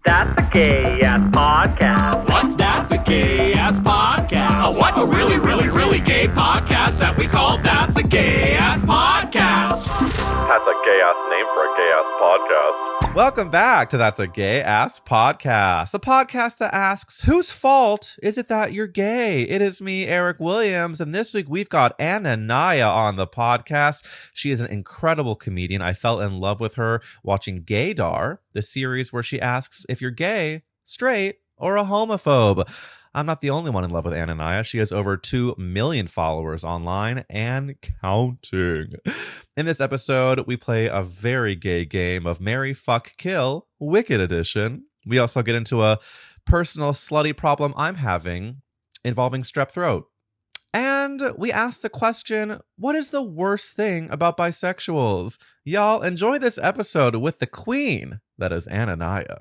That's a gay-ass podcast. What? That's a gay-ass podcast. A what? A really, really, really gay podcast that we call That's a Gay-Ass Podcast. That's a gay-ass name for a gay-ass podcast. Welcome back to That's a Gay-Ass Podcast, the podcast that asks, whose fault is it that you're gay? It is me, Eric Williams, and this week we've got Anania on the podcast. She is an incredible comedian. I fell in love with her watching GAYDAR, the series where she asks if you're gay, straight, or a homophobe. I'm not the only one in love with Anania. She has over 2 million followers online and counting. In this episode, we play a very gay game of Marry, Fuck, Kill, Wicked Edition. We also get into a personal slutty problem I'm having involving strep throat. And we ask the question, what is the worst thing about bisexuals? Y'all enjoy this episode with the queen, that is Anania.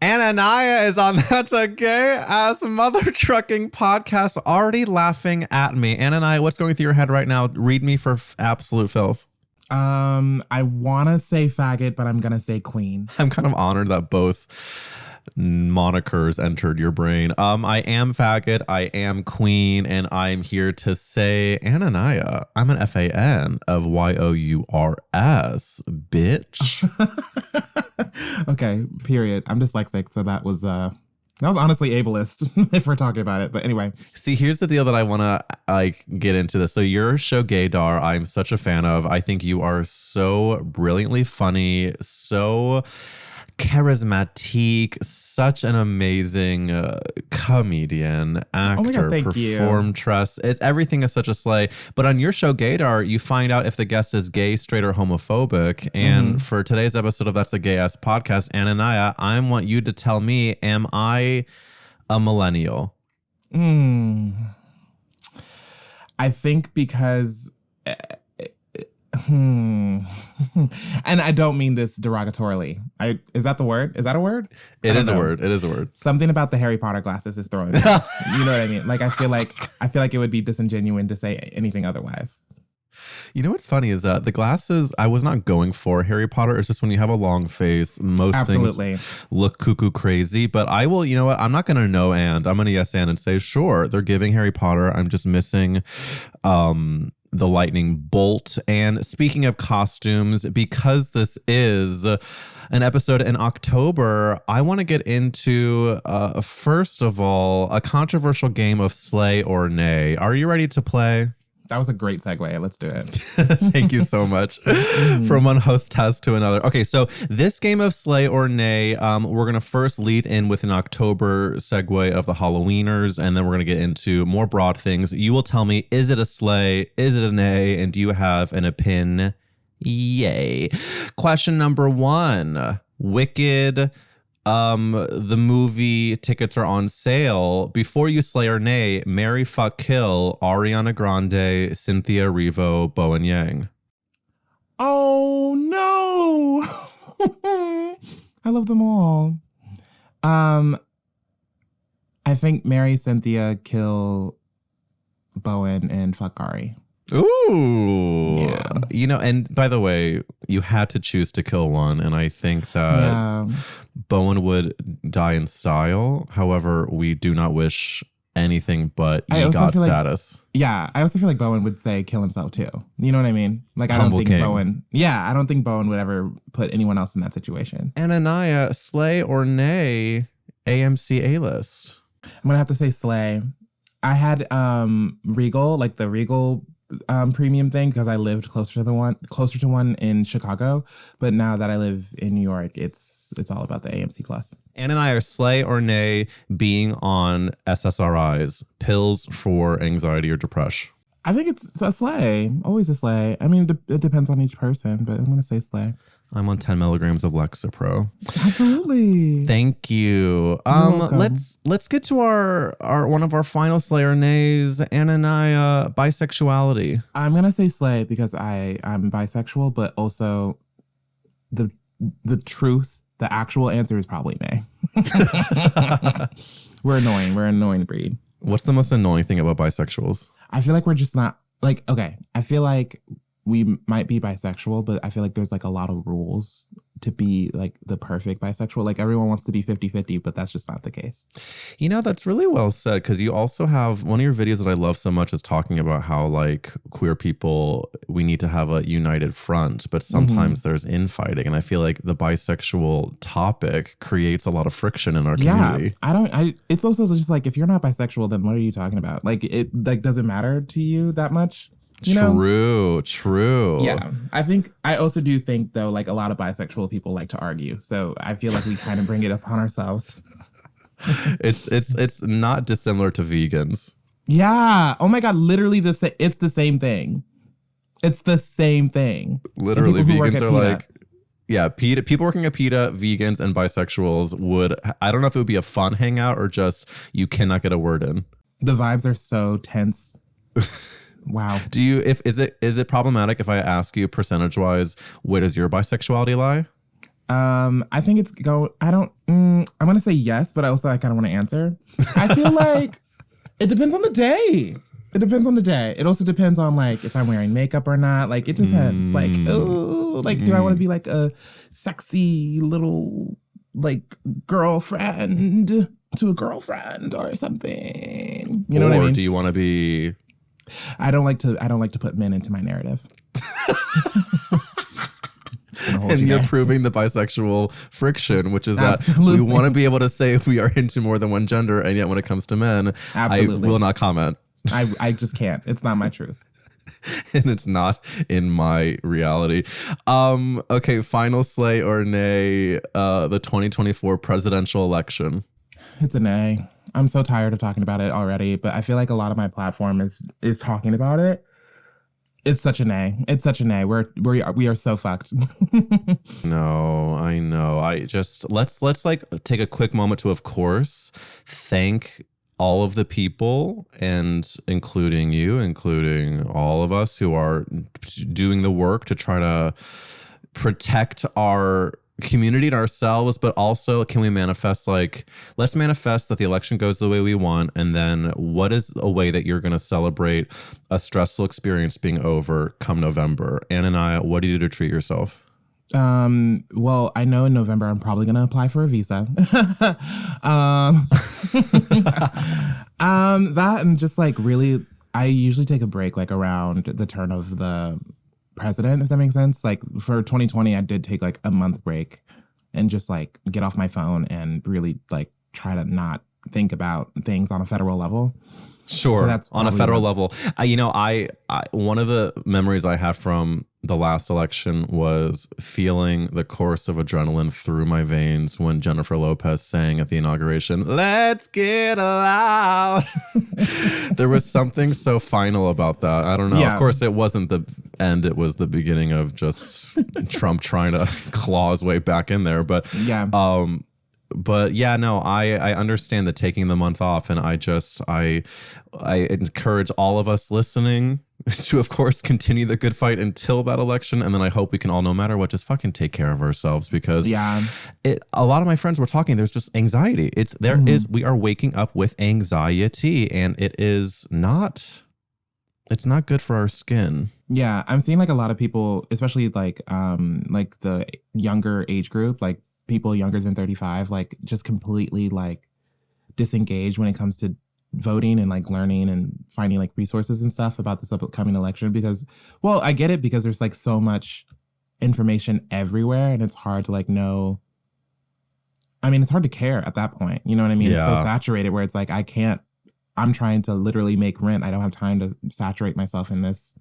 Anania is on That's a Gay-Ass Mother Trucking Podcast, already laughing at me. Anania, what's going through your head right now? Read me for absolute filth. I want to say faggot, but I'm going to say queen. I'm kind of honored that both monikers entered your brain. I am faggot, I am queen, and I'm here to say, Anania, I'm an FAN of YOURS, bitch. Okay, period. I'm dyslexic, so that was honestly ableist if we're talking about it. But anyway. See, here's the deal that I want to get into this. So your show GAYDAR, I'm such a fan of. I think you are so brilliantly funny, so charismatic, such an amazing comedian, actor, oh my God, performtress. It's everything is such a slay. But on your show GAYDAR, you find out if the guest is gay, straight, or homophobic. And for today's episode of That's a Gay-Ass Podcast, Anania, I want you to tell me, am I a millennial? I think because and I don't mean this derogatorily. Is that the word? Is that a word? It is a word. It is a word. Something about the Harry Potter glasses is throwing me. You know what I mean? Like I feel like it would be disingenuous to say anything otherwise. You know what's funny is that the glasses, I was not going for Harry Potter. It's just when you have a long face, most things look cuckoo crazy. But I will, you know what? I'm not going to no and. I'm going to yes and say, sure, they're giving Harry Potter. I'm just missing the lightning bolt. And speaking of costumes, because this is an episode in October, I want to get into, first of all, a controversial game of slay or nay. Are you ready to play? That was a great segue. Let's do it. Thank you so much. From one hostess to another. Okay, so this game of slay or nay, we're going to first lead in with an October segue of the Halloweeners, and then we're going to get into more broad things. You will tell me, is it a slay? Is it a nay? And do you have an opinion? Yay. Question number 1. Wicked. The movie tickets are on sale. Before you slay or nay, Marry, Fuck, Kill, Ariana Grande, Cynthia Erivo, Bowen Yang. Oh no. I love them all. I think Marry, Cynthia, Kill, Bowen, and Fuck Ari. Ooh. Yeah. You know, and by the way, you had to choose to kill one, and I think that Bowen would die in style. However, we do not wish anything but EGOT status. I also feel like Bowen would say kill himself too. You know what I mean? Like, I don't think Bowen would ever put anyone else in that situation. Anania, slay or nay, AMC A-list? I'm going to have to say slay. I had Regal, like the Regal premium thing, because I lived closer to one in Chicago, but now that I live in New York, it's all about the AMC Plus. Ann and I are slay or nay being on SSRIs, pills for anxiety or depression. I think it's a slay, always a slay. I mean, it depends on each person, but I'm gonna say slay. I'm on 10 milligrams of Lexapro. Absolutely. Thank you. Let's get to our one of our final slay or nays, Anania, bisexuality. I'm gonna say slay because I'm bisexual, but also the truth, the actual answer is probably nay. We're annoying. We're an annoying breed. What's the most annoying thing about bisexuals? I feel like we're just not I feel like we might be bisexual, but I feel like there's like a lot of rules to be like the perfect bisexual. Like everyone wants to be 50-50, but that's just not the case. You know, that's really well said, because you also have one of your videos that I love so much is talking about how like queer people, we need to have a united front, but sometimes there's infighting. And I feel like the bisexual topic creates a lot of friction in our community. It's also just like, if you're not bisexual, then what are you talking about? Like it like doesn't matter to you that much. You know? True. Yeah. I also do think though, like a lot of bisexual people like to argue. So I feel like we kind of bring it upon ourselves. It's not dissimilar to vegans. Yeah. Oh my God. Literally it's the same thing. It's the same thing. Literally vegans are like, yeah, PETA, people working at PETA, vegans and bisexuals would, I don't know if it would be a fun hangout or just you cannot get a word in. The vibes are so tense. Wow. Is it problematic if I ask you percentage-wise, where does your bisexuality lie? I think I'm going to say yes, but I kind of want to answer. I feel like it depends on the day. It depends on the day. It also depends on like if I'm wearing makeup or not. Like it depends. Like, oh, like do I want to be like a sexy little like girlfriend to a girlfriend or something? You know what I mean? Or do you want to be... I don't like to put men into my narrative. And you're proving the bisexual friction, which is that we want to be able to say we are into more than one gender, and yet when it comes to men, I will not comment. I just can't. It's not my truth. And it's not in my reality. Okay, final slay or nay, the 2024 presidential election. It's a nay. I'm so tired of talking about it already, but I feel like a lot of my platform is talking about it. It's such a nay. It's such a nay. We are so fucked. No, I know. I just let's like take a quick moment to, of course, thank all of the people, and including you, including all of us who are doing the work to try to protect our community and ourselves, but also can we manifest, like, let's manifest that the election goes the way we want, and then what is a way that you're going to celebrate a stressful experience being over come November? Anania, what do you do to treat yourself? Well, I know in November I'm probably gonna apply for a visa. That and just like really, I usually take a break like around the turn of the president, if that makes sense. Like for 2020, I did take like a month break and just like get off my phone and really like try to not think about things on a federal level. Sure. So that's on a federal level. I one of the memories I have from the last election was feeling the course of adrenaline through my veins when Jennifer Lopez sang at the inauguration, "Let's get loud." There was something so final about that. I don't know. Yeah. Of course, it wasn't the end. It was the beginning of just Trump trying to claw his way back in there. But yeah. But yeah, no, I understand that taking the month off, and I encourage all of us listening to, of course, continue the good fight until that election. And then I hope we can all, no matter what, just fucking take care of ourselves, because a lot of my friends were talking, there's just anxiety. We are waking up with anxiety, and it's not good for our skin. Yeah. I'm seeing like a lot of people, especially like the younger age group, like people younger than 35, like just completely like disengaged when it comes to voting and like learning and finding like resources and stuff about this upcoming election. Because, well, I get it, because there's like so much information everywhere, and it's hard to like know. I mean, it's hard to care at that point. You know what I mean? Yeah. It's so saturated where it's like, I'm trying to literally make rent. I don't have time to saturate myself in this.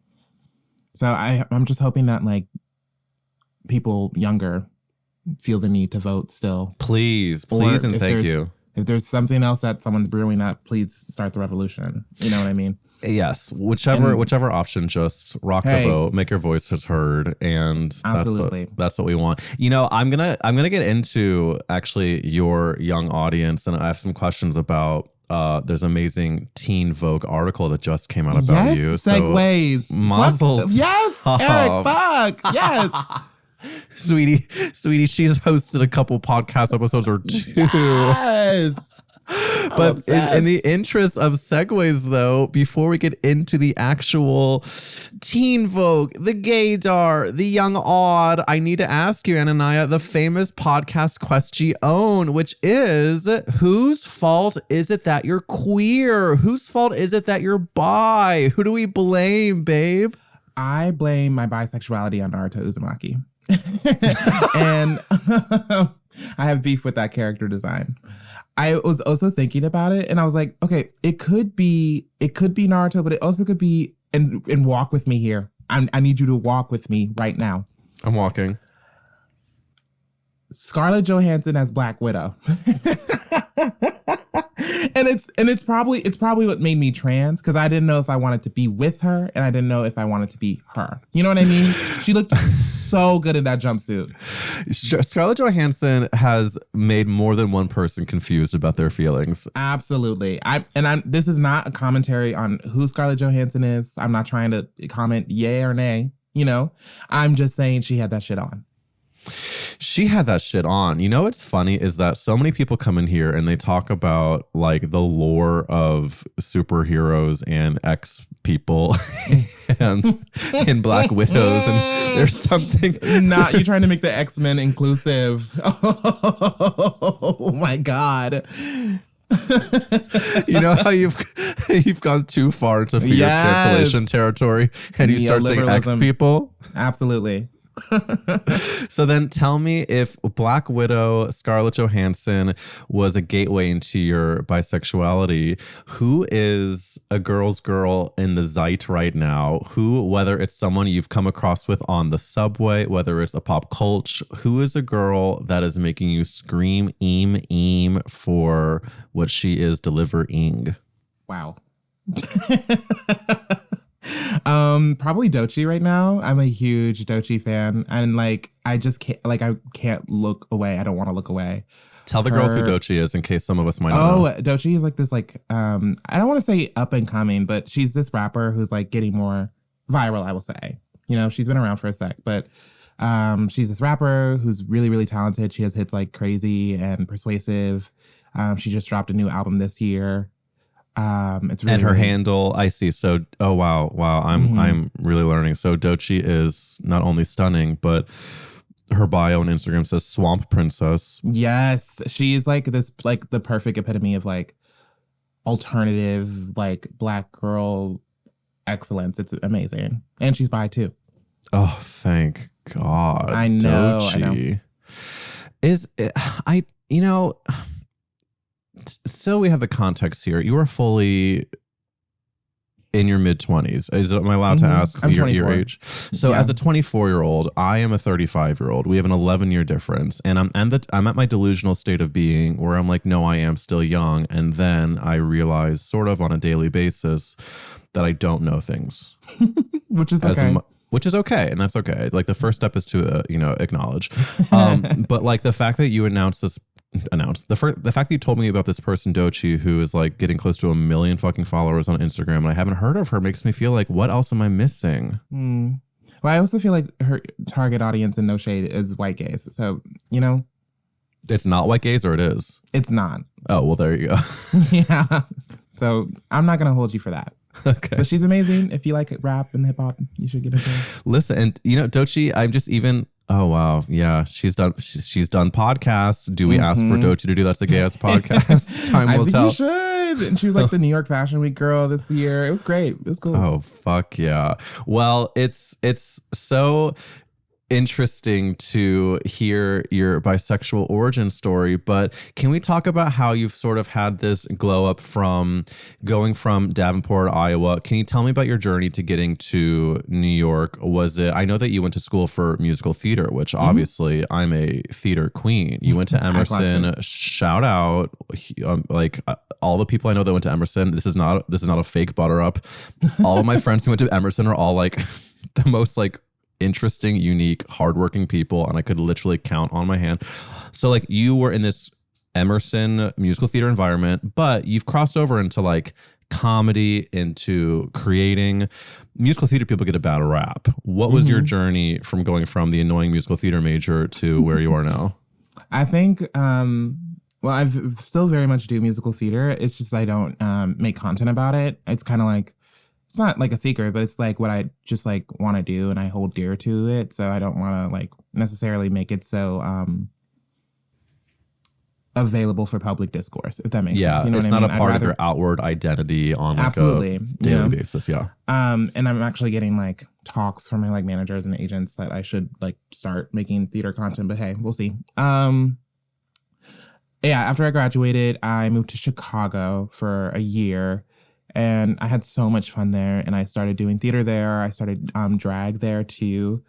So I'm just hoping that like people younger feel the need to vote still. Please, and thank you. If there's something else that someone's brewing up, please start the revolution. You know what I mean? Yes. Whichever option, just rock the boat, make your voices heard, and absolutely. That's what we want. You know, I'm gonna get into actually your young audience, and I have some questions about there's an amazing Teen Vogue article that just came out about you. Segues. Yes, Eric, fuck. Yes. Sweetie, she's hosted a couple podcast episodes or two. Yes. But in the interest of segues, though, before we get into the actual Teen Vogue, the GAYDAR, the Young Odd, I need to ask you, Anania, the famous podcast question, which is, whose fault is it that you're queer? Whose fault is it that you're bi? Who do we blame, babe? I blame my bisexuality on Naruto Uzumaki. And I have beef with that character design. I was also thinking about it and I was like, okay, it could be Naruto, but it also could be, and walk with me here. I need you to walk with me right now. I'm walking. Scarlett Johansson as Black Widow. And it's probably what made me trans, because I didn't know if I wanted to be with her and I didn't know if I wanted to be her. You know what I mean? She looked so good in that jumpsuit. Scarlett Johansson has made more than one person confused about their feelings. Absolutely. This is not a commentary on who Scarlett Johansson is. I'm not trying to comment yay or nay. You know, I'm just saying she had that shit on. She had that shit on. You know what's funny is that so many people come in here and they talk about like the lore of superheroes and X people and in Black Widows, and there's something not you trying to make the X-Men inclusive. Oh my God. You know how you've gone too far into fear of cancellation territory and you start saying X people? Absolutely. So then tell me, if Black Widow, Scarlett Johansson was a gateway into your bisexuality, who is a girl's girl in the Zeit right now? Who, whether it's someone you've come across with on the subway, whether it's a pop culture, who is a girl that is making you scream eem for what she is delivering? Wow. Probably Doechii right now. I'm a huge Doechii fan, and like I can't look away. I don't want to look away. Tell the girls who Doechii is in case some of us might not know. Doechii is like this I don't want to say up and coming, but she's this rapper who's like getting more viral, I will say. You know, she's been around for a sec, but she's this rapper who's really, really talented. She has hits like Crazy and Persuasive. She just dropped a new album this year. It's really, and her really... handle, I see. So, oh wow, I'm really learning. So Doechii is not only stunning, but her bio on Instagram says Swamp Princess. Yes, she's like this, like the perfect epitome of like alternative, like Black girl excellence. It's amazing, and she's bi too. Oh, thank God! I know. Doechii you know. So we have the context here. You are fully in your mid-20s. Am I allowed to ask your age? So as a 24-year-old, I am a 35-year-old. We have an 11-year difference. And I'm at my delusional state of being where I'm like, no, I am still young. And then I realize sort of on a daily basis that I don't know things. Which is okay. Which is okay, and that's okay. Like the first step is to acknowledge. But like the fact that you the fact that you told me about this person Doechii, who is like getting close to 1 million fucking followers on Instagram, and I haven't heard of her, makes me feel like, what else am I missing? Well, I also feel like her target audience, in no shade, is white gays. So, you know, it's not white gays, or it is? It's not. Oh, well, there you go. Yeah. So I'm not gonna hold you for that. Okay. But she's amazing. If you like rap and hip hop, you should get into her. Listen, and Doechii, I'm just even. Oh wow, yeah, she's done podcasts. Do we ask for Doechii to do That's a Gay Ass Podcast? Time will tell. You should. And she was like the New York Fashion Week girl this year. It was great. It was cool. Oh fuck yeah. Well, it's so interesting to hear your bisexual origin story, but can we talk about how you've sort of had this glow up from going from Davenport, Iowa? Can you tell me about your journey to getting to New York? I know that you went to school for musical theater, which obviously I'm a theater queen. You went to Emerson. Shout out, all the people I know that went to Emerson. This is not a fake butter up. All of my friends who went to Emerson are all like the most like interesting, unique, hardworking people, and I could literally count on my hand. So like you were in this Emerson musical theater environment, but you've crossed over into like comedy, into creating. Musical theater people get a bad rap. What was your journey from going from the annoying musical theater major to where you are now? I think Well, I've still very much do musical theater. It's just I don't make content about it. It's kind of like, it's not like a secret, but it's like what I just like want to do and I hold dear to it. So I don't want to like necessarily make it so available for public discourse, if that makes sense. You know it's what I not mean? a part of your outward identity on like absolutely, a daily basis. Yeah. And I'm actually getting like talks from my like managers and agents that I should like start making theater content, but hey, we'll see. Yeah, after I graduated, I moved to Chicago for a year and I had so much fun there. And I started doing theater there. I started drag there too.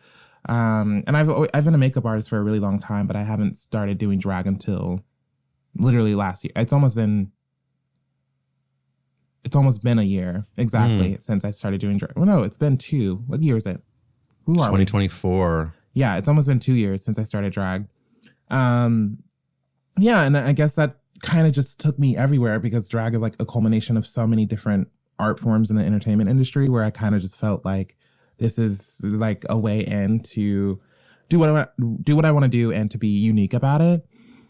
And I've been a makeup artist for a really long time, but I haven't started doing drag until literally last year. It's almost been a year exactly since I started doing drag. Well, no, it's been 2. What year is it? Who are 2024. Yeah, it's almost been 2 years since I started drag. Yeah, and I guess that kind of just took me everywhere because drag is like a culmination of so many different art forms in the entertainment industry where I kind of just felt like this is like a way in to do what I want to do and to be unique about it.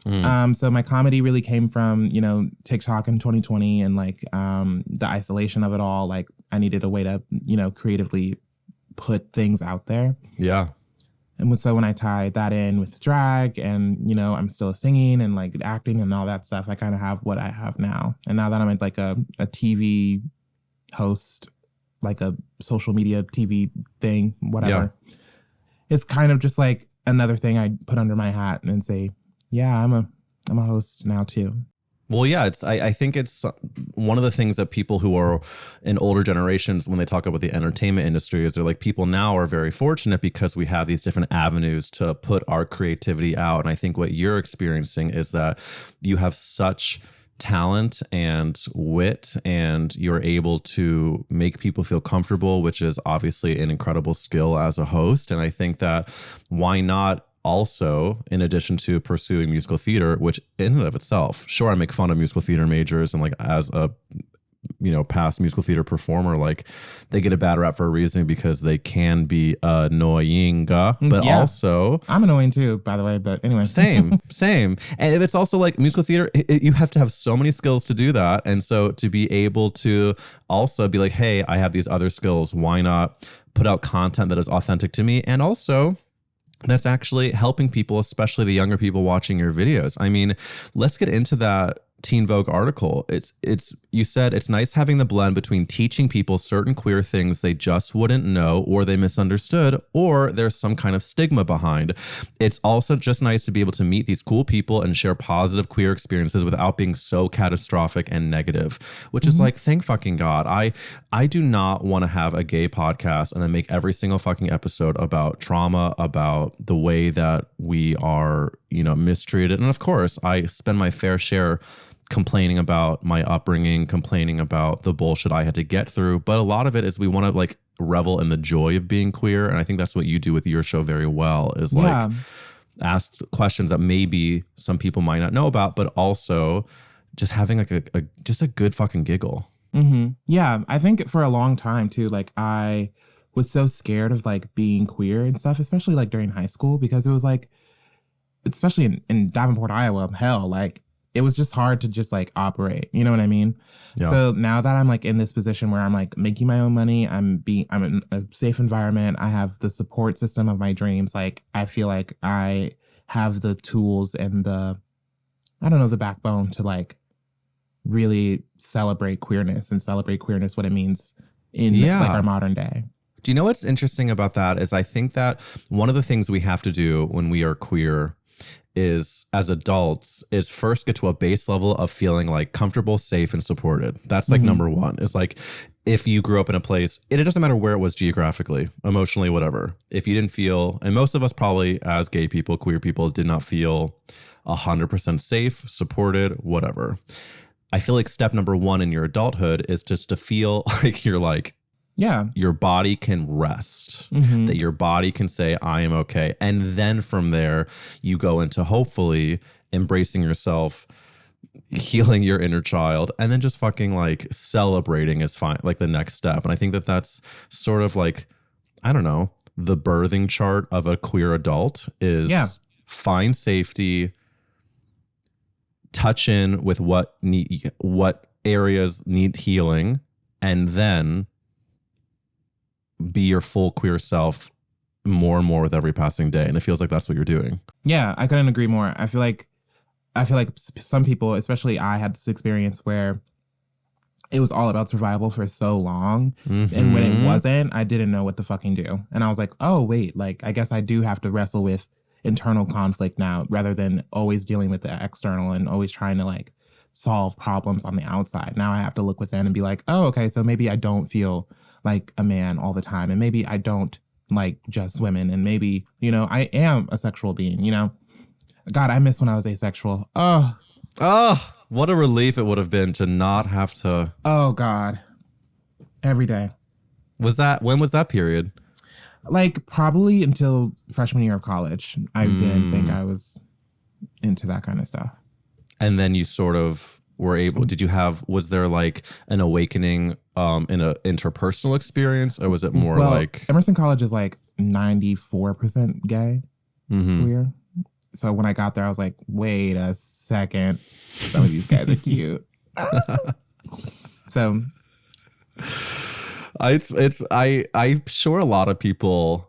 So my comedy really came from, you know, TikTok in 2020 and like the isolation of it all. Like I needed a way to, you know, creatively put things out there. Yeah. And so when I tied that in with drag and, you know, I'm still singing and like acting and all that stuff, I kind of have what I have now. And now that I'm like a TV host, like a social media TV thing, whatever, it's kind of just like another thing I put under my hat and say, yeah, I'm a host now too. Well, yeah, I think it's one of the things that people who are in older generations, when they talk about the entertainment industry, is they're like, people now are very fortunate because we have these different avenues to put our creativity out. And I think what you're experiencing is that you have such talent and wit and you're able to make people feel comfortable, which is obviously an incredible skill as a host. And I think that why not also, in addition to pursuing musical theater, which in and of itself, sure, I make fun of musical theater majors and like as a, you know, past musical theater performer, like they get a bad rap for a reason because they can be annoying, but also I'm annoying too, by the way, but anyway. Same. And it's also like musical theater, you have to have so many skills to do that. And so to be able to also be like, hey, I have these other skills. Why not put out content that is authentic to me? And also that's actually helping people, especially the younger people watching your videos. I mean, let's get into that Teen Vogue article. It's you said it's nice having the blend between teaching people certain queer things they just wouldn't know or they misunderstood or there's some kind of stigma behind. It's also just nice to be able to meet these cool people and share positive queer experiences without being so catastrophic and negative, which is like, thank fucking God. I do not want to have a gay podcast and then make every single fucking episode about trauma, about the way that we are, you know, mistreated. And of course, I spend my fair share complaining about my upbringing, complaining about the bullshit I had to get through. But a lot of it is we want to like revel in the joy of being queer. And I think that's what you do with your show very well is like ask questions that maybe some people might not know about, but also just having like a just a good fucking giggle. Yeah, I think for a long time too, like I was so scared of like being queer and stuff, especially like during high school, because it was like, especially in Davenport, Iowa, hell, like it was just hard to just like operate. You know what I mean? Yeah. So now that I'm like in this position where I'm like making my own money, I'm in a safe environment. I have the support system of my dreams. Like I feel like I have the tools and the backbone to like really celebrate queerness what it means in like our modern day. Do you know what's interesting about that is I think that one of the things we have to do when we are queer is as adults is first get to a base level of feeling like comfortable, safe, and supported. That's like number one. It's like if you grew up in a place, it doesn't matter where it was geographically, emotionally, whatever. If you didn't feel, and most of us probably as gay people, queer people, did not feel 100% safe, supported, whatever. I feel like step number one in your adulthood is just to feel like you're like, your body can rest, that your body can say, I am okay. And then from there, you go into hopefully embracing yourself, healing your inner child, and then just fucking like celebrating is fine, like the next step. And I think that that's sort of like, I don't know, the birthing chart of a queer adult is find safety, touch in with what areas need healing, and then be your full queer self more and more with every passing day. And it feels like that's what you're doing. Yeah, I couldn't agree more. I feel like some people, especially I, had this experience where it was all about survival for so long. Mm-hmm. And when it wasn't, I didn't know what to fucking do. And I was like, oh, wait, like, I guess I do have to wrestle with internal conflict now rather than always dealing with the external and always trying to like solve problems on the outside. Now I have to look within and be like, oh, okay, so maybe I don't feel like a man all the time. And maybe I don't like just women. And maybe, you know, I am a sexual being, you know? God, I miss when I was asexual. Oh, what a relief it would have been to not have to. Oh, God. Every day. When was that period? Like probably until freshman year of college. I didn't think I was into that kind of stuff. And then you sort of were able, was there like an awakening in an interpersonal experience, or was it more like? Emerson College is like 94% gay, queer. So when I got there, I was like, wait a second. Some of these guys are cute. So I'm sure a lot of people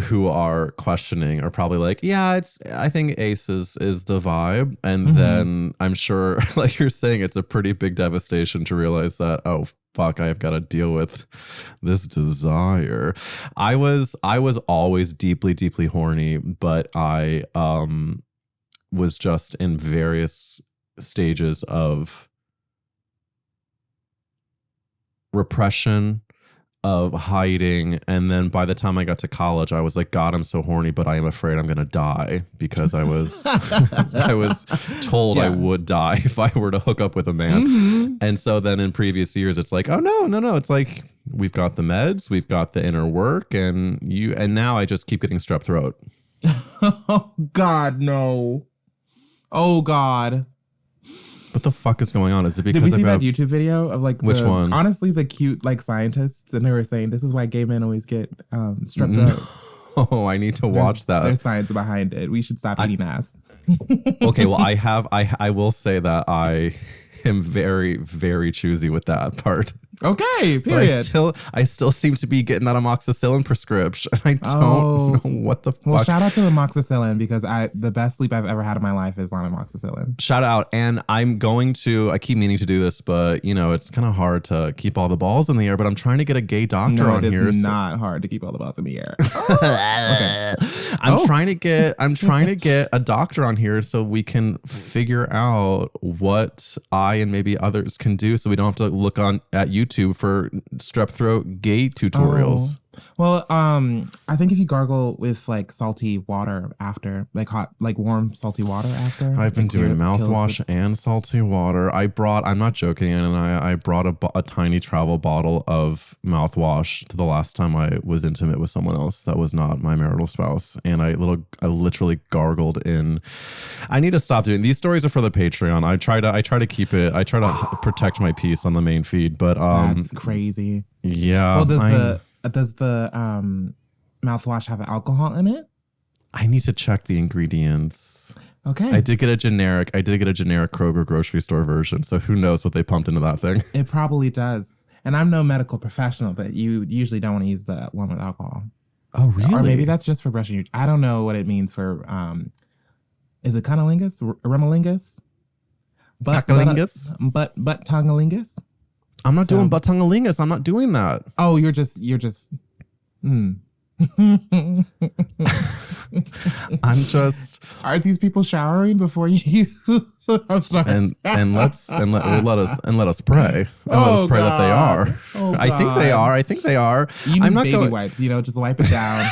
who are questioning are probably like, yeah, I think ace is the vibe. And then I'm sure, like you're saying, it's a pretty big devastation to realize that, oh fuck, I've got to deal with this desire. I was always deeply, deeply horny, but I was just in various stages of repression, of hiding, and then by the time I got to college, I was like, God, I'm so horny, but I am afraid I'm gonna die, because I was I was told I would die if I were to hook up with a man. And so then in previous years, it's like, oh no, it's like we've got the meds, we've got the inner work, and now I just keep getting strep throat. Oh God, no. Oh God. What the fuck is going on? Is it because Did we see that YouTube video of like which one? Honestly, the cute like scientists, and they were saying this is why gay men always get strep throat. Oh, I need to watch that. There's science behind it. We should stop eating ass. Okay, well, I will say that I am very, very choosy with that part. Okay, period. But I still seem to be getting that amoxicillin prescription. I don't know what the fuck. Well, shout out to amoxicillin, because the best sleep I've ever had in my life is on amoxicillin. Shout out. And I keep meaning to do this, but you know, it's kind of hard to keep all the balls in the air, but I'm trying to get a gay doctor on here. It is not hard to keep all the balls in the air. Okay. I'm trying to get a doctor on here so we can figure out what I and maybe others can do, so we don't have to look at YouTube for strep throat gay tutorials. Well, I think if you gargle with like salty water after, like hot, like warm salty water after. I've been doing mouthwash and salty water. I'm not joking, and I brought a tiny travel bottle of mouthwash to the last time I was intimate with someone else that was not my marital spouse, and I literally gargled in. I need to stop doing these. Stories are for the Patreon. I try to keep it. I try to protect my peace on the main feed, but that's crazy. Yeah. Well, does the mouthwash have alcohol in it? I need to check the ingredients. Okay. I did get a generic Kroger grocery store version, so who knows what they pumped into that thing. It probably does. And I'm no medical professional, but you usually don't want to use the one with alcohol. Oh, really? Or maybe that's just for brushing your... I don't know what it means for... is it cunnilingus? Remolingus? Butt-tongalingus? Butt-tongalingus? I'm not doing butt-tongalingus. I'm not doing that. Oh, you're just... I'm just... Are these people showering before you... I'm sorry. And let us pray. Let us pray that they are. Oh, I think they are. You need baby wipes, just wipe it down.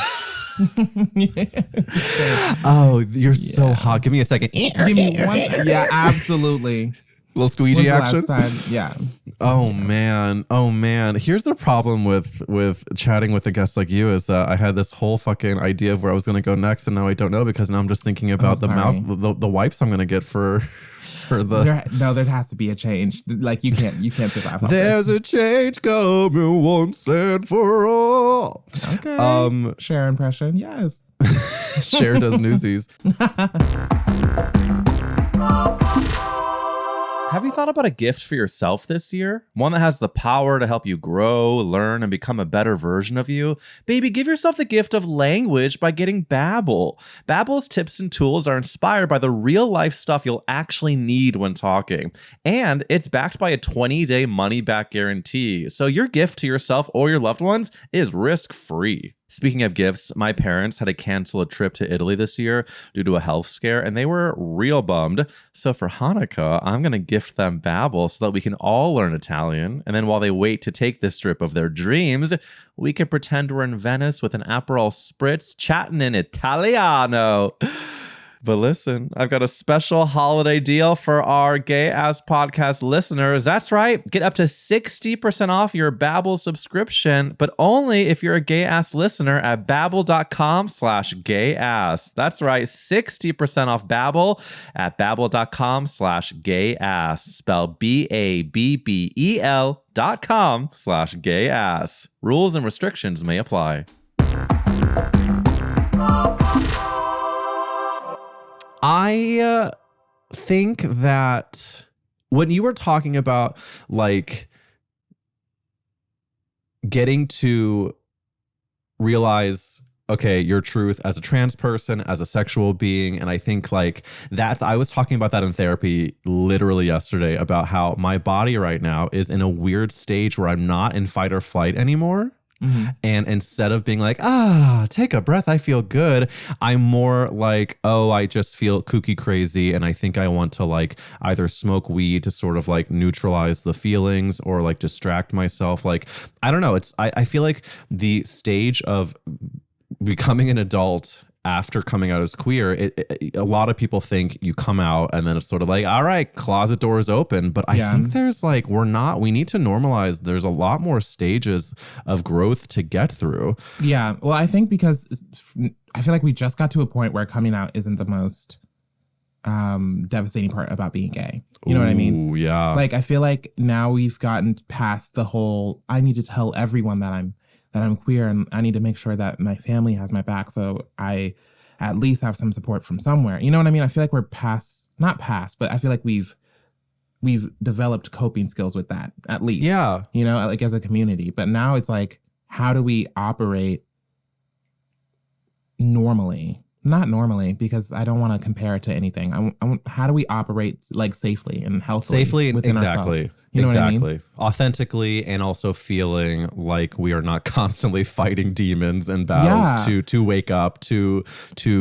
Oh, you're so hot. Give me a second. Give me one. Yeah, absolutely. Little squeegee action. Last time? Yeah. Oh man. Here's the problem with chatting with a guest like you, is that I had this whole fucking idea of where I was going to go next, and now I don't know, because now I'm just thinking about the wipes I'm going to get for the. There has to be a change. Like you can't survive. There's a change coming once and for all. Okay. Cher impression. Yes. Cher does Newsies. Have you thought about a gift for yourself this year? One that has the power to help you grow, learn, and become a better version of you? Baby, give yourself the gift of language by getting Babbel. Babbel's tips and tools are inspired by the real-life stuff you'll actually need when talking. And it's backed by a 20-day money-back guarantee, so your gift to yourself or your loved ones is risk-free. Speaking of gifts, my parents had to cancel a trip to Italy this year due to a health scare, and they were real bummed. So for Hanukkah, I'm going to gift them Babbel so that we can all learn Italian. And then while they wait to take this trip of their dreams, we can pretend we're in Venice with an Aperol Spritz chatting in Italiano. But listen, I've got a special holiday deal for our Gay Ass Podcast listeners. That's right. Get up to 60% off your Babbel subscription, but only if you're a Gay Ass listener at babbel.com/gayass. That's right. 60% off Babbel at babbel.com/gayass. Spell BABBEL.com/gayass. Rules and restrictions may apply. I think that when you were talking about like getting to realize, okay, your truth as a trans person, as a sexual being, and I think like I was talking about that in therapy literally yesterday about how my body right now is in a weird stage where I'm not in fight or flight anymore. Mm-hmm. And instead of being like, take a breath, I feel good, I'm more like, I just feel kooky crazy. And I think I want to like either smoke weed to sort of like neutralize the feelings or like distract myself. Like, I don't know. I feel like the stage of becoming an adult after coming out as queer, a lot of people think you come out and then it's sort of like, all right, closet doors open. But I think there's like, we need to normalize. There's a lot more stages of growth to get through. Yeah. Well, I think because I feel like we just got to a point where coming out isn't the most devastating part about being gay. You know what I mean? Yeah. Like, I feel like now we've gotten past the whole, I need to tell everyone that I'm queer and I need to make sure that my family has my back so I at least have some support from somewhere. You know what I mean? I feel like we're not past, but I feel like we've developed coping skills with that, at least. Yeah. You know, like as a community. But now it's like, how do we operate normally? Not normally, because I don't want to compare it to anything. I want, how do we operate like safely and healthily within ourselves? You know what I mean? Authentically, and also feeling like we are not constantly fighting demons and battles to wake up, to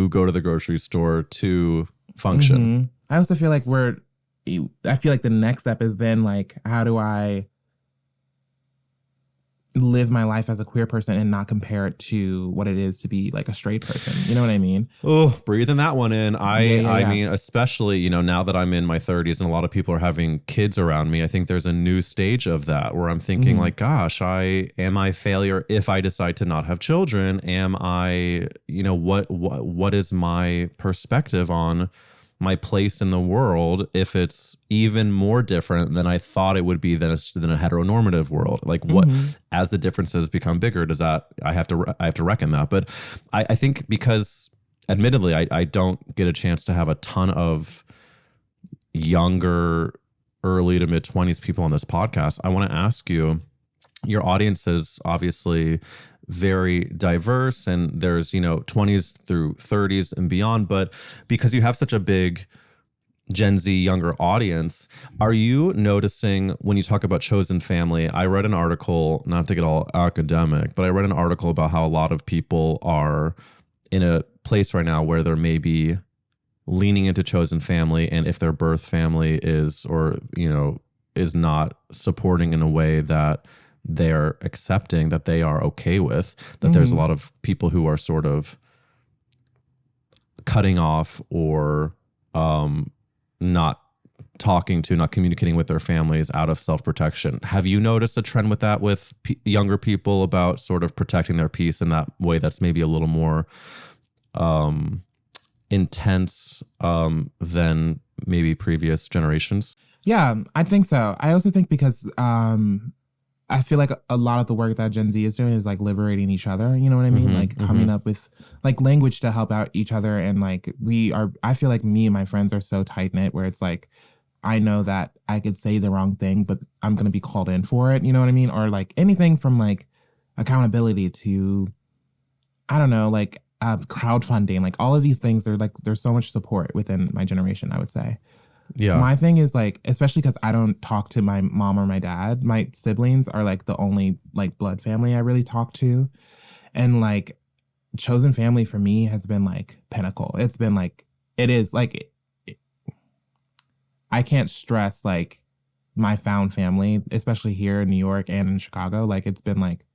go to the grocery store, to function. Mm-hmm. I also feel like the next step is then like, how do I live my life as a queer person and not compare it to what it is to be like a straight person. You know what I mean? Oh, breathing that one in. I mean, especially, you know, now that I'm in my 30s and a lot of people are having kids around me, I think there's a new stage of that where I'm thinking like, gosh, am I a failure if I decide to not have children? Am I, you know, what is my perspective on my place in the world if it's even more different than I thought it would be than a heteronormative world? Like what, as the differences become bigger, does that, I have to reckon that. But I think because admittedly, I don't get a chance to have a ton of younger, early to mid 20s people on this podcast. I want to ask you, your audience is obviously very diverse and there's, you know, 20s through 30s and beyond, but because you have such a big Gen Z younger audience, are you noticing when you talk about chosen family? I read an article, not to get all academic, but I read an article about how a lot of people are in a place right now where they're maybe leaning into chosen family, and if their birth family is, or, you know, is not supporting in a way that they're accepting, that they are okay with, that there's a lot of people who are sort of cutting off or not communicating with their families out of self-protection. Have you noticed a trend with that with younger people about sort of protecting their peace in that way that's maybe a little more intense than maybe previous generations? Yeah, I think so. I also think because I feel like a lot of the work that Gen Z is doing is like liberating each other. You know what I mean? Like coming up with like language to help out each other. And like I feel like me and my friends are so tight knit where it's like, I know that I could say the wrong thing, but I'm going to be called in for it. You know what I mean? Or like anything from like accountability to, I don't know, like crowdfunding, like all of these things are like, there's so much support within my generation, I would say. Yeah. My thing is like, especially because I don't talk to my mom or my dad, my siblings are like the only like blood family I really talk to. And like chosen family for me has been like pinnacle. It's been like, it is like, I can't stress like my found family, especially here in New York and in Chicago. Like it's been like,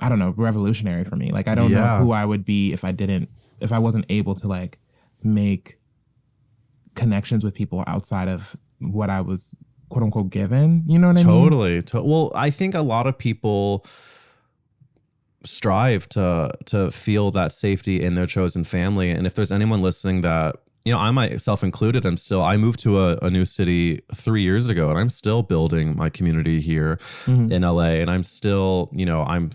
I don't know, revolutionary for me. Like I don't know who I would be if I wasn't able to like make connections with people outside of what I was quote unquote given. You know what I mean? Totally. Well, I think a lot of people strive to feel that safety in their chosen family. And if there's anyone listening that, you know, I myself included, I moved to a new city 3 years ago, and I'm still building my community here in LA. And I'm still, you know, I'm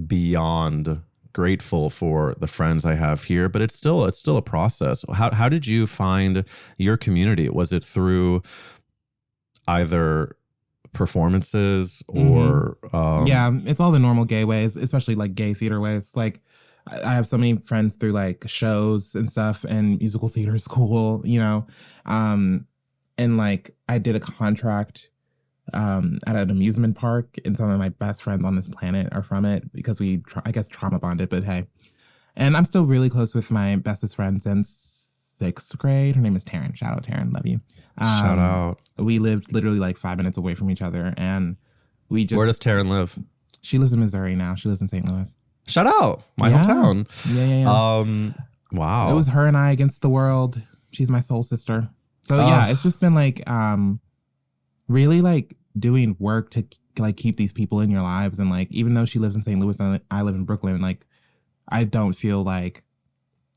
beyond grateful for the friends I have here, but it's still a process. How did you find your community? Was it through either performances or yeah, it's all the normal gay ways, especially like gay theater ways. Like I have so many friends through like shows and stuff, and musical theater is cool, you know. And like I did a contract at an amusement park, and some of my best friends on this planet are from it because we I guess trauma bonded, but hey. And I'm still really close with my bestest friend since 6th grade. Her name is Taryn. Shout out Taryn, love you. Shout out. We lived literally like 5 minutes away from each other, and we just. Where does Taryn live? She lives in Missouri now. She lives in St. Louis. Shout out, my hometown. Yeah. Wow. It was her and I against the world. She's my soul sister. So yeah, it's just been like really like doing work to like keep these people in your lives. And like, even though she lives in St. Louis and I live in Brooklyn, like I feel like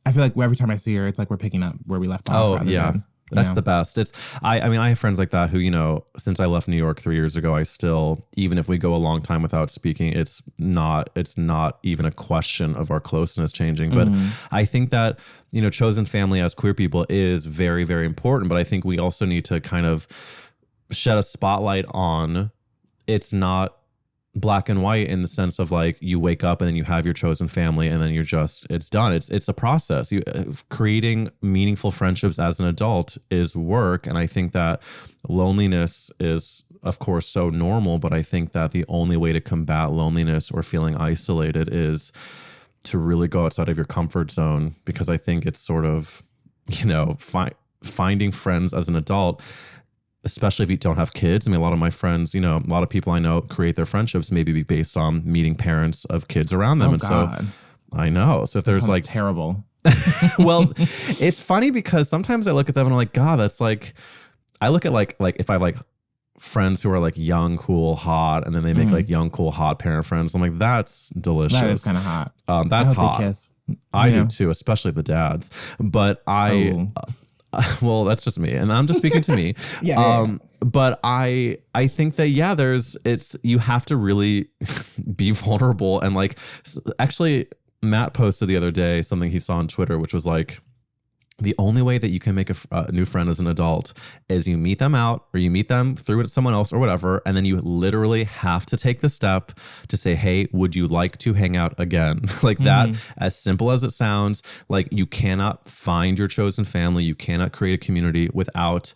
every time I see her, it's like we're picking up where we left off. Oh yeah. That's the best. I mean, I have friends like that who, you know, since I left New York 3 years ago, I still, even if we go a long time without speaking, it's not even a question of our closeness changing. But I think that, you know, chosen family as queer people is very, very important. But I think we also need to kind of shed a spotlight on it's not black and white in the sense of like you wake up and then you have your chosen family and then it's done. It's a process. Creating meaningful friendships as an adult is work. And I think that loneliness is of course so normal, but I think that the only way to combat loneliness or feeling isolated is to really go outside of your comfort zone, because I think it's sort of, you know, finding friends as an adult, especially if you don't have kids. I mean, a lot of my friends, you know, a lot of people I know create their friendships maybe based on meeting parents of kids around them. God. So I know. So if there's like terrible. Well, it's funny because sometimes I look at them and I'm like, God, that's like, I look at like if I have like friends who are like young, cool, hot, and then they make like young, cool, hot parent friends. I'm like, that's delicious. That is kind of hot. That's I hope hot. they kiss. I do too, especially the dads. But well, that's just me, and I'm just speaking to me. But I think that you have to really be vulnerable, and like actually Matt posted the other day something he saw on Twitter, which was like, the only way that you can make a new friend as an adult is you meet them out, or you meet them through someone else or whatever. And then you literally have to take the step to say, hey, would you like to hang out again? Like that, as simple as it sounds. Like you cannot find your chosen family. You cannot create a community without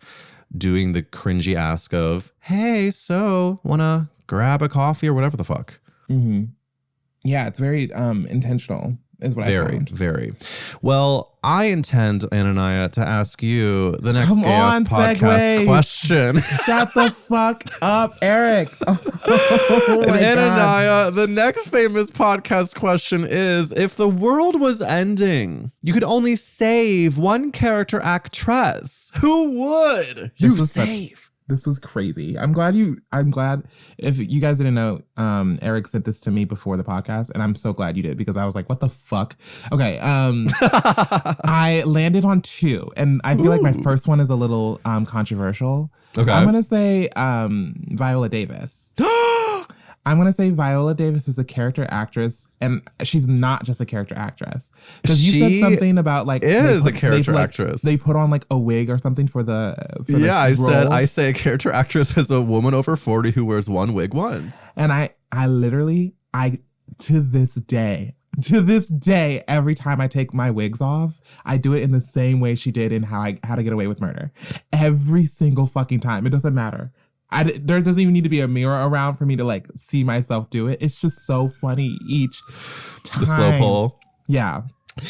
doing the cringy ask of, hey, so wanna grab a coffee or whatever the fuck. Yeah, it's very intentional. Is what I found. Very. Well, I intend, Anania, to ask you the next Come Gay Ass on, Podcast segues. question. Shut the fuck up, Eric. And Anania, the next famous podcast question is, if the world was ending, you could only save one character actress, who would you save? This was crazy. I'm glad if you guys didn't know, Eric sent this to me before the podcast, and I'm so glad you did, because I was like, what the fuck? Okay. I landed on 2, and I feel like my first one is a little controversial. Okay. I'm gonna say Viola Davis. I'm going to say Viola Davis is a character actress, and she's not just a character actress. Because you said something about like a character actress. They put on like a wig or something for the role. I say a character actress is a woman over 40 who wears one wig once. And I literally to this day, every time I take my wigs off, I do it in the same way she did in How to Get Away with Murder. Every single fucking time. It doesn't matter. There doesn't even need to be a mirror around for me to like see myself do it. It's just so funny each time. The slow pull. Yeah.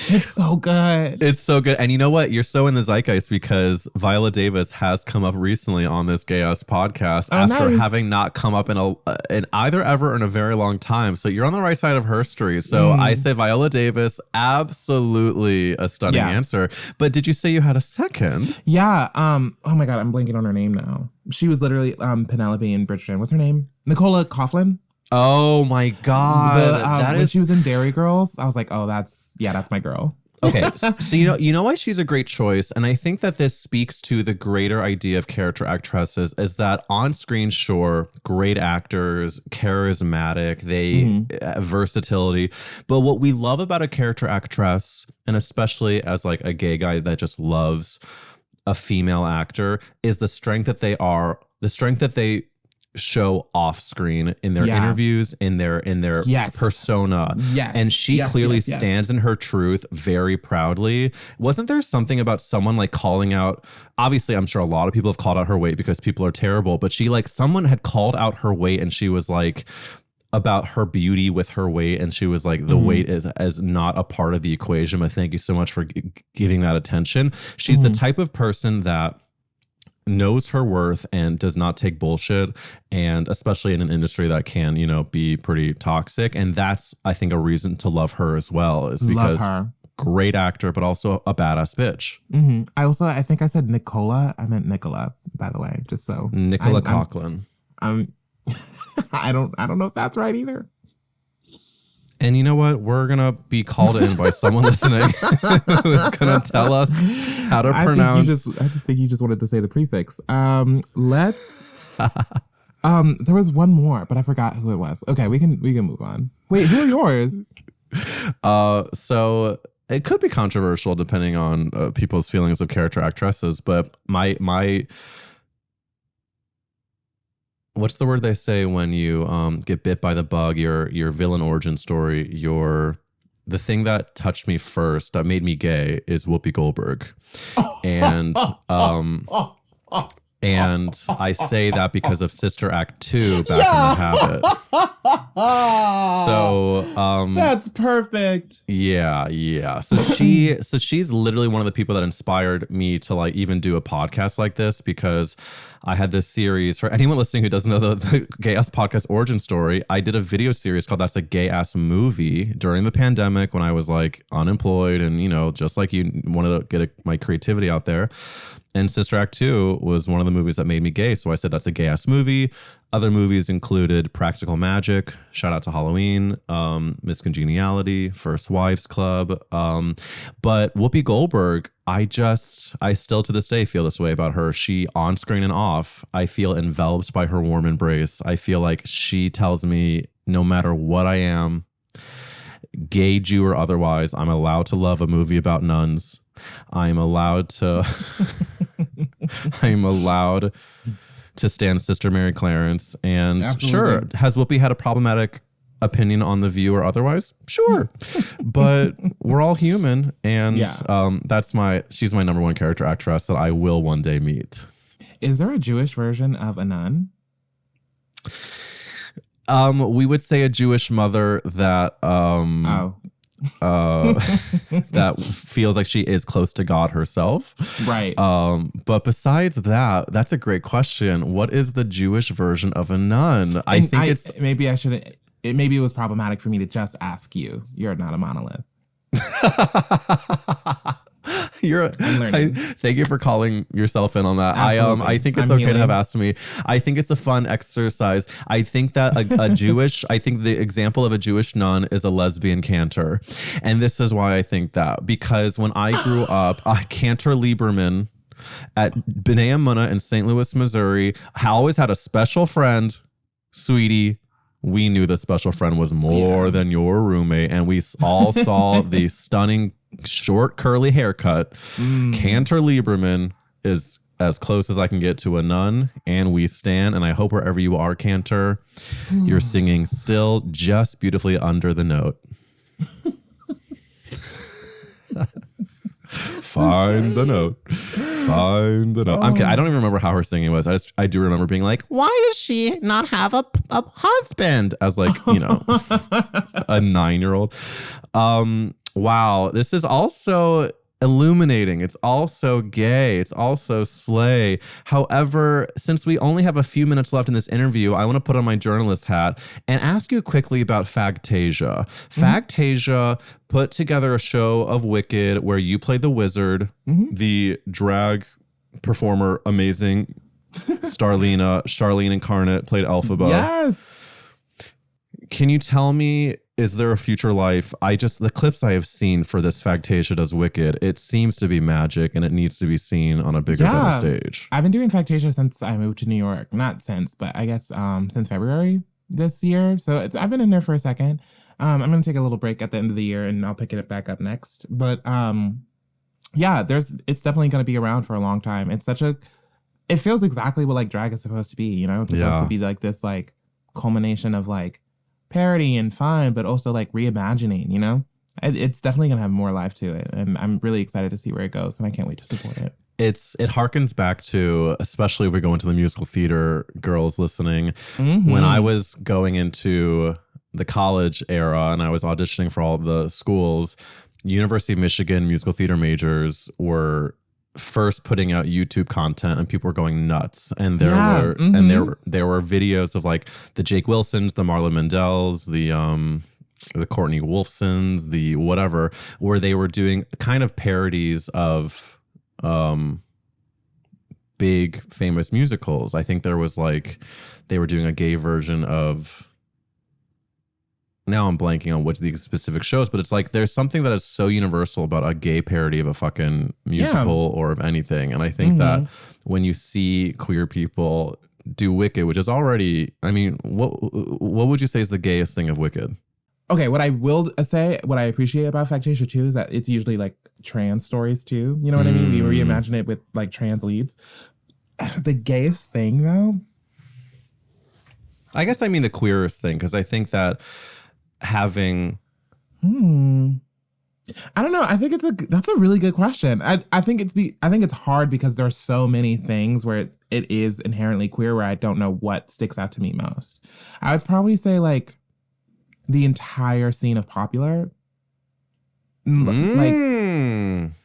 It's so good. It's so good. And you know what? You're so in the zeitgeist because Viola Davis has come up recently on this Gay Ass podcast after having not come up in either ever in a very long time. So you're on the right side of history. So I say Viola Davis, absolutely a stunning answer. But did you say you had a second? Yeah. Oh my God, I'm blanking on her name now. She was literally Penelope in Bridgerton. What's her name? Nicola Coughlan. Oh my God. When she was in Dairy Girls, I was like, oh, that's my girl. Okay, so you know why she's a great choice, and I think that this speaks to the greater idea of character actresses is that on screen, sure, great actors, charismatic, they versatility, but what we love about a character actress, and especially as like a gay guy that just loves a female actor, is the strength that they show off screen in their interviews, in their persona. Yes. And she clearly stands in her truth very proudly. Wasn't there something about someone like calling out, obviously I'm sure a lot of people have called out her weight because people are terrible, but she like someone had called out her weight and she was like about her beauty with her weight, and she was like the weight is as not a part of the equation, but thank you so much for giving that attention. She's the type of person that knows her worth and does not take bullshit, and especially in an industry that can, be pretty toxic. And that's, I think, a reason to love her as well, is because great actor, but also a badass bitch. I think I said Nicola. I meant Nicola, by the way, just so. Nicola Coughlan. I don't know if that's right either. And you know what? We're going to be called in by someone listening who's going to tell us how to pronounce. I think you just wanted to say the prefix. Let's. There was one more, but I forgot who it was. Okay, we can move on. Wait, who are yours? So it could be controversial depending on people's feelings of character actresses, but my what's the word they say when you get bit by the bug? Your villain origin story. The thing that touched me first, that made me gay, is Whoopi Goldberg, and and I say that because of Sister Act 2, Back in the Habit. So that's perfect. Yeah. So she's literally one of the people that inspired me to like even do a podcast like this, because I had this series, for anyone listening who doesn't know the Gay Ass Podcast origin story, I did a video series called That's a Gay Ass Movie during the pandemic when I was like unemployed and, just like you, wanted to get my creativity out there. And Sister Act 2 was one of the movies that made me gay. So I said, that's a gay ass movie. Other movies included Practical Magic, shout out to Halloween, Miss Congeniality, First Wives Club. But Whoopi Goldberg, I still to this day feel this way about her. She, on screen and off, I feel enveloped by her warm embrace. I feel like she tells me no matter what I am, gay, Jew, or otherwise, I'm allowed to love a movie about nuns. I'm allowed to stand Sister Mary Clarence. And sure, has Whoopi had a problematic opinion on The View or otherwise? Sure. But we're all human, and she's my number one character actress that I will one day meet. Is there a Jewish version of a nun? We would say a Jewish mother that that feels like she is close to God herself. Right. But besides that, that's a great question. What is the Jewish version of a nun? Maybe it was problematic for me to just ask you. You're not a monolith. Thank you for calling yourself in on that. Absolutely. I think it's okay to have asked me. I think it's a fun exercise. I think that I think the example of a Jewish nun is a lesbian cantor. And this is why I think that, because when I grew up, Cantor Lieberman at B'nai Emunah in St. Louis, Missouri, I always had a special friend, sweetie, we knew the special friend was more than your roommate. And we all saw the stunning short curly haircut. Cantor Lieberman is as close as I can get to a nun, and we stand. And I hope wherever you are, Cantor, you're singing still just beautifully under the note. Find the note. Find the note. I'm kidding. I don't even remember how her singing was. I do remember being like, why does she not have a husband? As like, you know, a 9-year-old. Wow. This is also illuminating. It's also gay. It's also slay. However, since we only have a few minutes left in this interview, I want to put on my journalist hat and ask you quickly about Fagtasia. Fagtasia put together a show of Wicked where you played the wizard, the drag performer, amazing Charlene Incarnate played Elphaba. Yes. Can you tell me, is there a future life? The clips I have seen for this Fagtasia Does Wicked, it seems to be magic and it needs to be seen on a bigger, better stage. I've been doing Fagtasia since I moved to New York. Not since, but I guess since February this year. So I've been in there for a second. I'm going to take a little break at the end of the year and I'll pick it back up next. But yeah, it's definitely going to be around for a long time. It feels exactly what like drag is supposed to be, you know? It's supposed to be like this like culmination of like parody and fun, but also like reimagining, you know? It's definitely going to have more life to it. And I'm really excited to see where it goes. And I can't wait to support it. It harkens back to, especially if we go into the musical theater girls listening, when I was going into the college era and I was auditioning for all the schools, University of Michigan musical theater majors were first putting out YouTube content and people were going nuts. And there were videos of like the Jake Wilsons, the Marla Mandells, the Courtney Wolfsons, the whatever, where they were doing kind of parodies of big famous musicals. I think there was like, they were doing a gay version of, now I'm blanking on what the specific shows, but it's like there's something that is so universal about a gay parody of a fucking musical or of anything. And I think that when you see queer people do Wicked, which is already, I mean, what would you say is the gayest thing of Wicked? Okay, what I will say, what I appreciate about Fagtasia too, is that it's usually like trans stories too. You know what I mean? We reimagine it with like trans leads. The gayest thing though? I guess I mean the queerest thing, because I think that having I don't know. I think that's a really good question. I think it's hard because there are so many things where it is inherently queer where I don't know what sticks out to me most. I would probably say like the entire scene of Popular. Like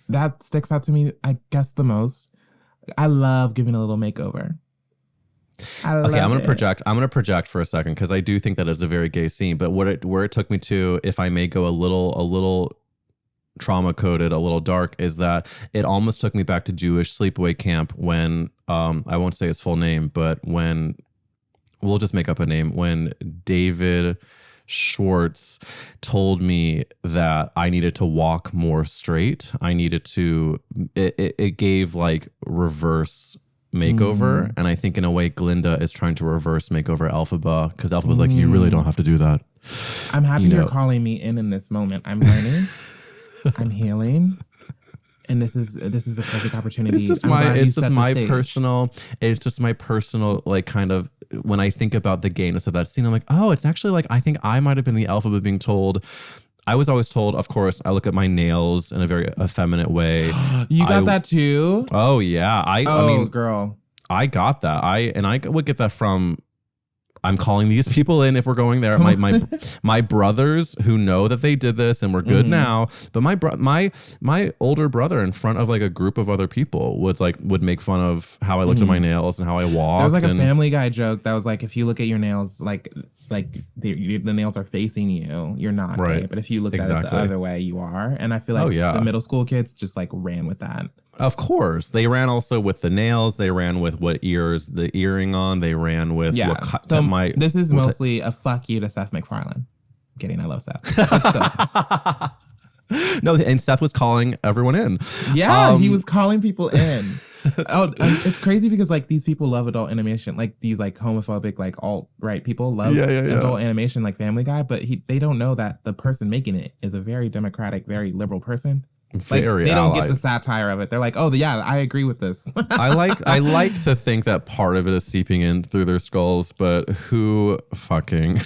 that sticks out to me, I guess, the most. I love giving a little makeover. I'm gonna project for a second because I do think that is a very gay scene. But where it took me to, if I may go a little trauma coded, a little dark, is that it almost took me back to Jewish sleepaway camp when I won't say his full name, but when we'll just make up a name, when David Schwartz told me that I needed to walk more straight. I needed to. It gave like reverse makeover, and I think in a way Glinda is trying to reverse makeover Elphaba, because Elphaba's like, you really don't have to do that. I'm happy you're calling me in this moment. I'm learning. I'm healing, and this is a perfect opportunity. It's just my personal like kind of, when I think about the gayness of that scene, I'm like, oh, it's actually like, I think I might have been the Elphaba being told. I was always told, of course, I look at my nails in a very effeminate way. You got that too? Oh, yeah. I mean, girl. I got that. I would get that from, I'm calling these people in if we're going there. My brothers who know that they did this and we're good now. But my older brother in front of like a group of other people would make fun of how I looked at my nails and how I walked. There was like a Family Guy joke that was like, if you look at your nails like the nails are facing you, you're not gay. But if you look at it the other way, you are. And I feel like the middle school kids just like ran with that. Of course. They ran also with the nails. They ran with what ears, the earring on. They ran with what this is mostly a fuck you to Seth MacFarlane. Kidding, I love Seth. No, and Seth was calling everyone in. Yeah, he was calling people in. It's crazy because like these people love adult animation, like these like homophobic, like alt-right people love adult animation like Family Guy, but they don't know that the person making it is a very democratic, very liberal person. Like, Very they don't allied. get the satire of it. They're like, oh, yeah, I agree with this. I like to think that part of it is seeping in through their skulls, but who fucking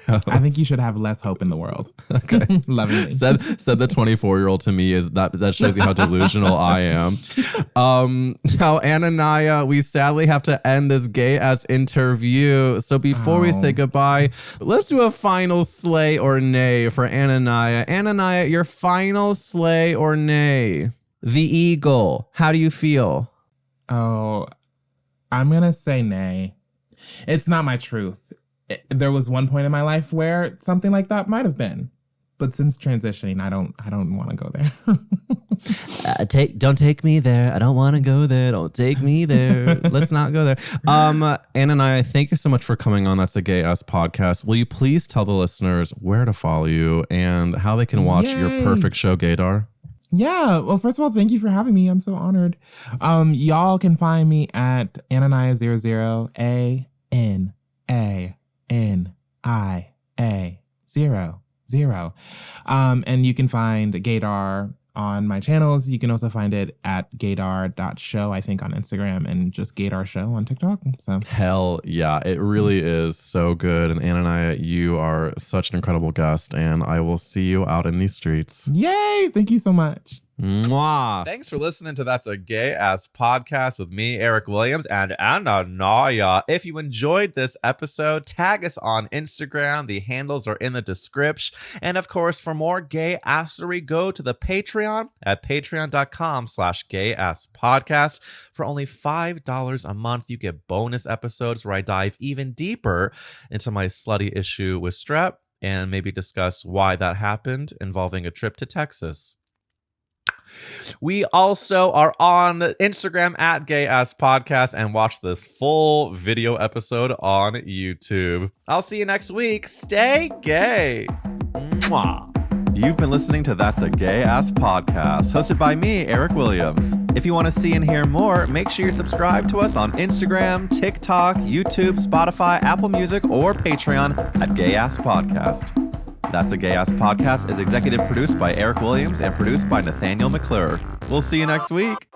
knows? I think you should have less hope in the world. Okay. Lovingly. Said the 24-year-old to me. Is that shows you how delusional I am. Now, Anania, we sadly have to end this gay-ass interview. So before we say goodbye, let's do a final slay or nay for Anania. Anania, your final slay or nay? The eagle. How do you feel? Oh, I'm going to say nay. It's not my truth. There was one point in my life where something like that might have been. But since transitioning, I don't want to go there. Don't take me there. I don't want to go there. Don't take me there. Let's not go there. Anania, thank you so much for coming on That's a Gay Ass Podcast. Will you please tell the listeners where to follow you and how they can watch your perfect show, Gaydar? Yeah. Well, first of all, thank you for having me. I'm so honored. Y'all can find me at Anania00, ANANIA00. And you can find Gaydar on my channels. You can also find it at gaydar.show, I think, on Instagram, and just Gaydar Show on TikTok. So hell yeah, it really is so good. And Anania, you are such an incredible guest, and I will see you out in these streets. Yay! Thank you so much. Mwah. Thanks for listening to That's a Gay Ass Podcast with me, Eric Williams, and Anania. If you enjoyed this episode, tag us on Instagram. The handles are in the description. And of course, for more gay assery, go to the Patreon at patreon.com/gayasspodcast. For only $5 a month, you get bonus episodes where I dive even deeper into my slutty issue with strep and maybe discuss why that happened involving a trip to Texas. We also are on Instagram at Gay Ass Podcast and watch this full video episode on YouTube. I'll see you next week. Stay gay. Mwah. You've been listening to That's a Gay Ass Podcast, hosted by me, Eric Williams. If you want to see and hear more, make sure you subscribe to us on Instagram, TikTok, YouTube, Spotify, Apple Music, or Patreon at Gay Ass Podcast. That's a Gay Ass Podcast is executive produced by Eric Williams and produced by Nathanael McClure. We'll see you next week.